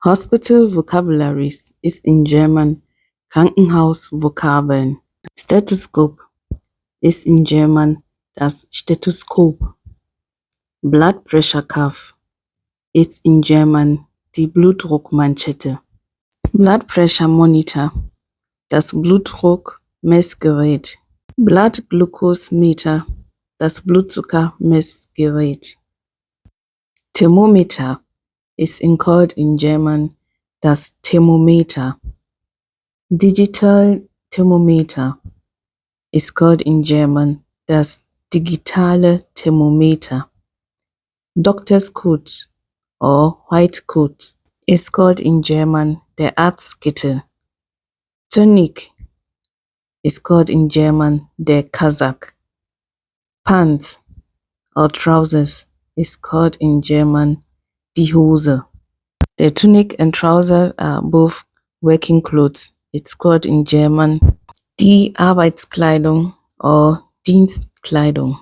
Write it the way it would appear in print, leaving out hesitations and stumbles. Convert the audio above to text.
Hospital Vocabularies ist in German Krankenhausvokabeln. Stethoscope ist in German das Stethoskop. Blood Pressure Cuff ist in German die Blutdruckmanschette. Blood Pressure Monitor das Blutdruckmessgerät. Blood Glucose Meter das Blutzuckermessgerät. Thermometer ist called in German das Thermometer. Digital Thermometer is called in German das digitale Thermometer. Doctor's coat or white coat is called in German der Arztkittel. Tunic is called in German der Kazak. Pants or trousers is called in German die Hose. The tunic and trouser are both working clothes. It's called in German die Arbeitskleidung or Dienstkleidung.